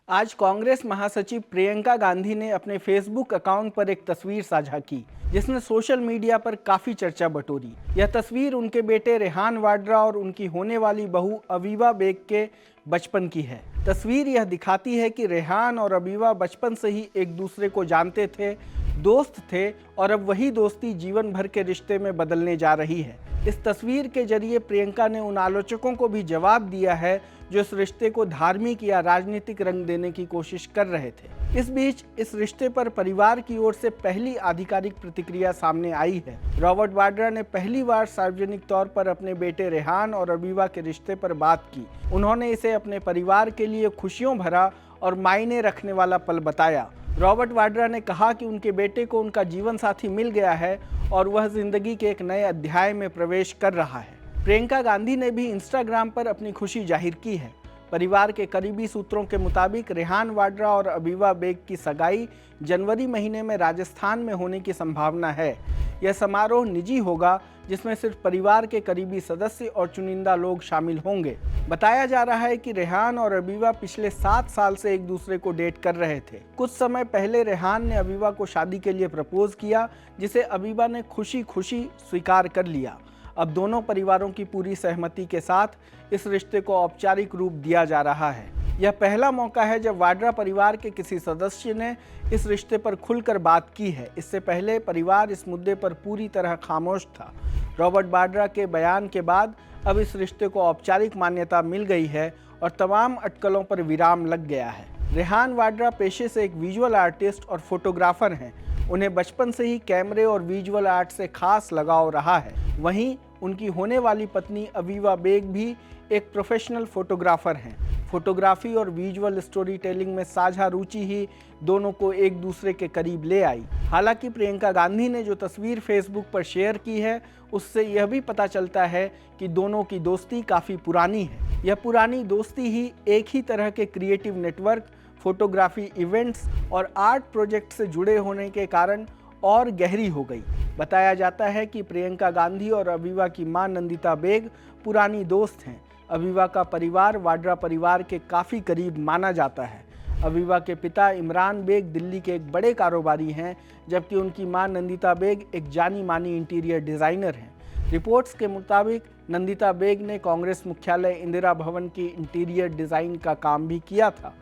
आज कांग्रेस महासचिव प्रियंका गांधी ने अपने फेसबुक अकाउंट पर एक तस्वीर साझा की जिसने सोशल मीडिया पर काफी चर्चा बटोरी। यह तस्वीर उनके बेटे रेहान वाड्रा और उनकी होने वाली बहू अवीवा बेग के बचपन की है। तस्वीर यह दिखाती है कि रेहान और अवीवा बचपन से ही एक दूसरे को जानते थे, दोस्त थे और अब वही दोस्ती जीवन भर के रिश्ते में बदलने जा रही है। इस तस्वीर के जरिए प्रियंका ने उन आलोचकों को भी जवाब दिया है जो इस रिश्ते को धार्मिक या राजनीतिक रंग देने की कोशिश कर रहे थे। इस बीच इस रिश्ते पर परिवार की ओर से पहली आधिकारिक प्रतिक्रिया सामने आई है। रॉबर्ट वाड्रा ने पहली बार सार्वजनिक तौर पर अपने बेटे रेहान और अवीवा के रिश्ते पर बात की। उन्होंने इसे अपने परिवार के लिए खुशियों भरा और मायने रखने वाला पल बताया। रॉबर्ट वाड्रा ने कहा कि उनके बेटे को उनका जीवन साथी मिल गया है और वह जिंदगी के एक नए अध्याय में प्रवेश कर रहा है। प्रियंका गांधी ने भी इंस्टाग्राम पर अपनी खुशी जाहिर की है। परिवार के करीबी सूत्रों के मुताबिक रेहान वाड्रा और अवीवा बेग की सगाई जनवरी महीने में राजस्थान में होने की संभावना है। यह समारोह निजी होगा जिसमें सिर्फ परिवार के करीबी सदस्य और चुनिंदा लोग शामिल होंगे। बताया जा रहा है कि रेहान और अवीवा पिछले 7 साल से एक दूसरे को डेट कर रहे थे। कुछ समय पहले रेहान ने अवीवा को शादी के लिए प्रपोज किया, जिसे अवीवा ने खुशी खुशी स्वीकार कर लिया। अब दोनों परिवारों की पूरी सहमति के साथ इस रिश्ते को औपचारिक रूप दिया जा रहा है। यह पहला मौका है जब वाड्रा परिवार के किसी सदस्य ने इस रिश्ते पर खुलकर बात की है। इससे पहले परिवार इस मुद्दे पर पूरी तरह खामोश था। रॉबर्ट वाड्रा के बयान के बाद अब इस रिश्ते को औपचारिक मान्यता मिल गई है और तमाम अटकलों पर विराम लग गया है। रेहान वाड्रा पेशे से एक विजुअल आर्टिस्ट और फोटोग्राफर हैं। उन्हें बचपन से ही कैमरे और विजुअल आर्ट से खास लगाव रहा है। वहीं उनकी होने वाली पत्नी अवीवा बेग भी एक प्रोफेशनल फोटोग्राफर हैं। फोटोग्राफी और विजुअल स्टोरी टेलिंग में साझा रुचि ही दोनों को एक दूसरे के करीब ले आई। हालांकि प्रियंका गांधी ने जो तस्वीर फेसबुक पर शेयर की है उससे यह भी पता चलता है कि दोनों की दोस्ती काफ़ी पुरानी है। यह पुरानी दोस्ती ही एक ही तरह के क्रिएटिव नेटवर्क, फोटोग्राफी इवेंट्स और आर्ट प्रोजेक्ट से जुड़े होने के कारण और गहरी हो गई। बताया जाता है कि प्रियंका गांधी और अवीवा की मां नंदिता बेग पुरानी दोस्त हैं। अवीवा का परिवार वाड्रा परिवार के काफ़ी करीब माना जाता है। अवीवा के पिता इमरान बेग दिल्ली के एक बड़े कारोबारी हैं, जबकि उनकी मां नंदिता बेग एक जानी मानी इंटीरियर डिज़ाइनर हैं। रिपोर्ट्स के मुताबिक नंदिता बेग ने कांग्रेस मुख्यालय इंदिरा भवन की इंटीरियर डिज़ाइन का काम भी किया था,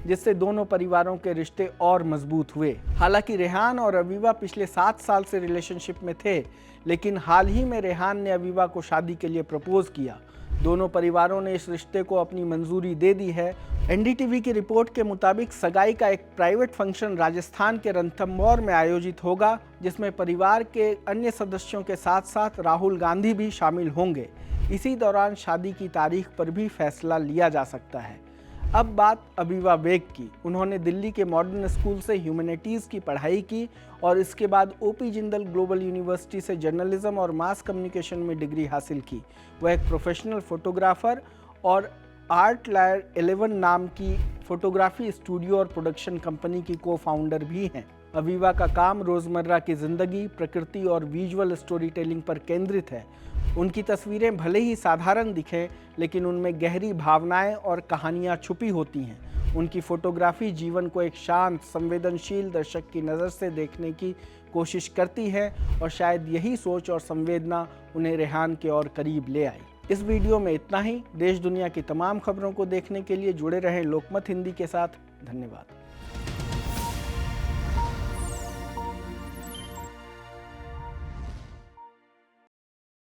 जिससे दोनों परिवारों के रिश्ते और मजबूत हुए। हालांकि रेहान और अवीवा पिछले 7 साल से रिलेशनशिप में थे, लेकिन हाल ही में रेहान ने अवीवा को शादी के लिए प्रपोज किया। दोनों परिवारों ने इस रिश्ते को अपनी मंजूरी दे दी है। एनडीटीवी की रिपोर्ट के मुताबिक सगाई का एक प्राइवेट फंक्शन राजस्थान के रणथंभौर में आयोजित होगा, जिसमें परिवार के अन्य सदस्यों के साथ साथ राहुल गांधी भी शामिल होंगे। इसी दौरान शादी की तारीख पर भी फैसला लिया जा सकता है। अब बात अवीवा बेग की। उन्होंने दिल्ली के मॉडर्न स्कूल से ह्यूमैनिटीज़ की पढ़ाई की और इसके बाद ओपी जिंदल ग्लोबल यूनिवर्सिटी से जर्नलिज्म और मास कम्युनिकेशन में डिग्री हासिल की। वह एक प्रोफेशनल फोटोग्राफर और आर्ट लायर 11 नाम की फोटोग्राफी स्टूडियो और प्रोडक्शन कंपनी की को फाउंडर भी हैं। अवीवा का काम रोज़मर्रा की ज़िंदगी, प्रकृति और विजुअल स्टोरी टेलिंग पर केंद्रित है। उनकी तस्वीरें भले ही साधारण दिखें, लेकिन उनमें गहरी भावनाएं और कहानियां छुपी होती हैं। उनकी फोटोग्राफी जीवन को एक शांत, संवेदनशील दर्शक की नज़र से देखने की कोशिश करती है और शायद यही सोच और संवेदना उन्हें रेहान के और करीब ले आई। इस वीडियो में इतना ही। देश दुनिया की तमाम खबरों को देखने के लिए जुड़े रहें लोकमत हिंदी के साथ। धन्यवाद।